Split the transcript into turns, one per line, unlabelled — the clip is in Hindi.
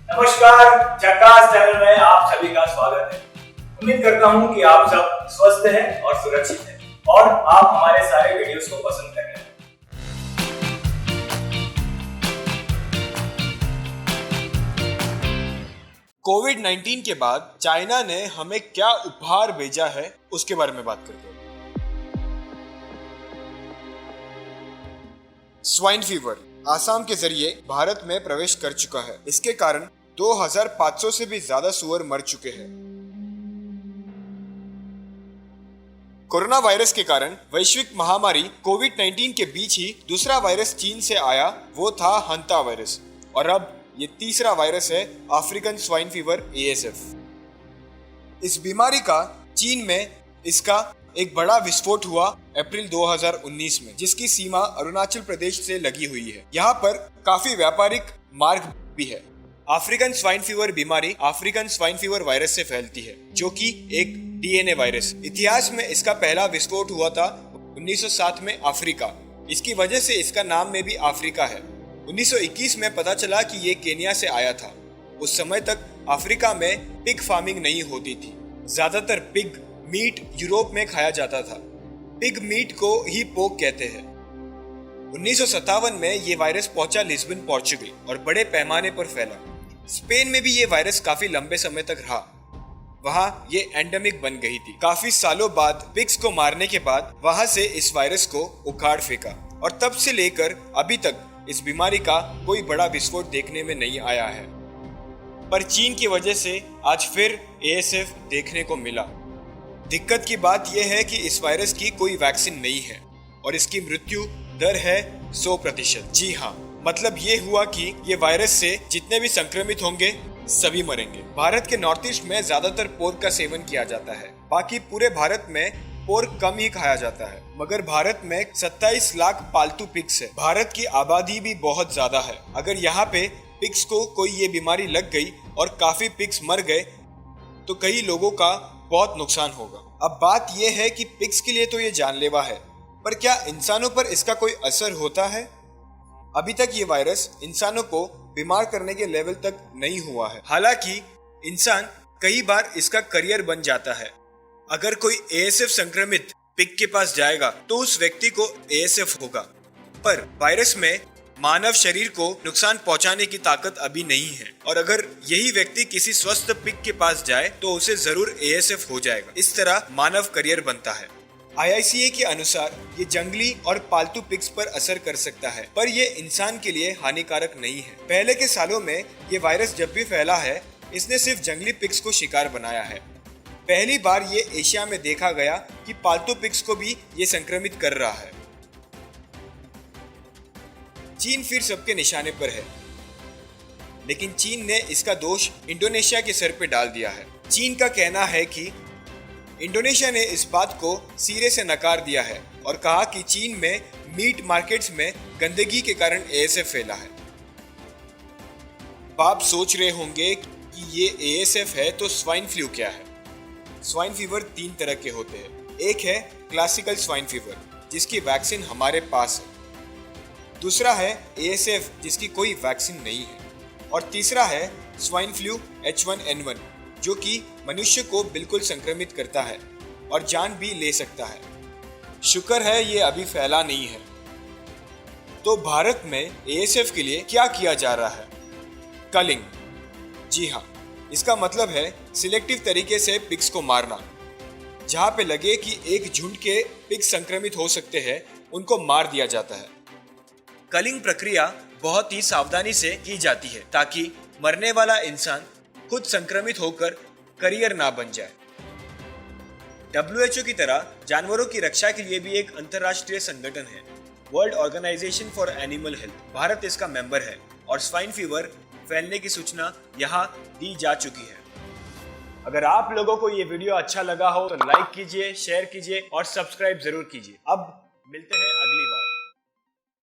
नमस्कार, झक्कास चैनल में आप सभी का स्वागत है। उम्मीद करता हूं कि आप सब स्वस्थ हैं और सुरक्षित हैं और आप हमारे सारे वीडियोस को पसंद कर रहे हैं।
कोविड-19 के बाद चाइना ने हमें क्या उपहार भेजा है उसके बारे में बात करते हैं। स्वाइन फीवर आसाम के जरिए भारत में प्रवेश कर चुका है। इसके कारण 2500 से भी ज्यादा सुअर मर चुके हैं। कोरोना वायरस के कारण वैश्विक महामारी कोविड-19 के बीच ही दूसरा वायरस चीन से आया, वो था हंता वायरस, और अब ये तीसरा वायरस है अफ्रीकन स्वाइन फीवर ASF। इस बीमारी का चीन में इसका एक बड़ा विस्फोट हुआ अप्रैल 2019 में, जिसकी सीमा अरुणाचल प्रदेश से लगी हुई है। यहाँ पर काफी व्यापारिक मार्ग भी है। अफ्रीकन स्वाइन फीवर बीमारी अफ्रीकन स्वाइन फीवर वायरस से फैलती है, जो कि एक DNA वायरस। इतिहास में इसका पहला विस्फोट हुआ था 1907 में अफ्रीका। इसकी वजह से इसका नाम में भी अफ्रीका है। 1921 में पता चला कि ये केन्या से आया था। उस समय तक अफ्रीका में पिग फार्मिंग नहीं होती थी। ज्यादातर पिग मीट यूरोप में खाया जाता था। पिग मीट को ही पोक कहते हैं। 1957 में ये वायरस पहुंचा लिस्बन, पोर्चुगल, और बड़े पैमाने पर फैला। स्पेन में भी ये वायरस काफी लंबे समय तक रहा। वहां ये एंडेमिक बन गई थी। काफी सालों बाद पिग्स को मारने के बाद वहां से इस वायरस को उखाड़ फेंका, और तब से लेकर अभी तक इस बीमारी का कोई बड़ा विस्फोट देखने में नहीं आया है। पर चीन की वजह से आज फिर ASF देखने को मिला। दिक्कत की बात यह है कि इस वायरस की कोई वैक्सीन नहीं है और इसकी मृत्यु दर है 100%। जी हाँ, मतलब ये हुआ कि ये वायरस से जितने भी संक्रमित होंगे सभी मरेंगे। भारत के नॉर्थ ईस्ट में ज्यादातर पोर्क का सेवन किया जाता है। बाकी पूरे भारत में पोर्क कम ही खाया जाता है। मगर भारत में 27 लाख पालतू पिग्स है। भारत की आबादी भी बहुत ज्यादा है। अगर यहाँ पे पिग्स को कोई ये बीमारी लग गई और काफी पिग्स मर गए तो कई लोगों का बहुत नुकसान होगा। अब बात यह है कि पिग्स के लिए तो ये जानलेवा है, पर क्या इंसानों पर इसका कोई असर होता है? अभी तक ये वायरस इंसानों को बीमार करने के लेवल तक नहीं हुआ है। हालांकि इंसान कई बार इसका करियर बन जाता है। अगर कोई ASF संक्रमित पिग के पास जाएगा तो उस व्यक्ति को ASF होगा, पर वायरस में मानव शरीर को नुकसान पहुंचाने की ताकत अभी नहीं है, और अगर यही व्यक्ति किसी स्वस्थ पिग के पास जाए तो उसे जरूर ASF हो जाएगा। इस तरह मानव करियर बनता है। IICA के अनुसार ये जंगली और पालतू पिग्स पर असर कर सकता है, पर ये इंसान के लिए हानिकारक नहीं है। पहले के सालों में ये वायरस जब भी फैला है, इसने सिर्फ जंगली पिग्स को शिकार बनाया है। पहली बार ये एशिया में देखा गया कि पालतू पिग्स को भी ये संक्रमित कर रहा है। चीन फिर सबके निशाने पर है, लेकिन चीन ने इसका दोष इंडोनेशिया के सर पे डाल दिया है। चीन का कहना है कि इंडोनेशिया ने इस बात को सिरे से नकार दिया है और कहा कि चीन में मीट मार्केट्स में गंदगी के कारण ASF फैला है। आप सोच रहे होंगे कि ये ASF है तो स्वाइन फ्लू क्या है? स्वाइन फीवर 3 तरह के होते हैं। एक है क्लासिकल स्वाइन फीवर, जिसकी वैक्सीन हमारे पास है। दूसरा है ASF, जिसकी कोई वैक्सीन नहीं है। और तीसरा है स्वाइन फ्लू H1N1, जो कि मनुष्य को बिल्कुल संक्रमित करता है और जान भी ले सकता है। शुक्र है ये अभी फैला नहीं है। तो भारत में ASF के लिए क्या किया जा रहा है? कलिंग। जी हाँ, इसका मतलब है सिलेक्टिव तरीके से पिग्स को मारना। जहाँ पे लगे कि एक झुंड के पिग्स संक्रमित हो सकते हैं, उनको मार दिया जाता है। कलिंग प्रक्रिया बहुत ही सावधानी से की जाती है ताकि मरने वाला इंसान खुद संक्रमित होकर करियर ना बन जाए। WHO की तरह जानवरों की रक्षा के लिए भी एक अंतर्राष्ट्रीय संगठन है, World Organisation for Animal Health. Bharat इसका मेंबर है और स्वाइन फीवर फैलने की सूचना यहाँ दी जा चुकी है। अगर आप लोगों को ये वीडियो अच्छा लगा हो तो लाइक कीजिए, शेयर कीजिए और सब्सक्राइब जरूर कीजिए। अब मिलते हैं अगली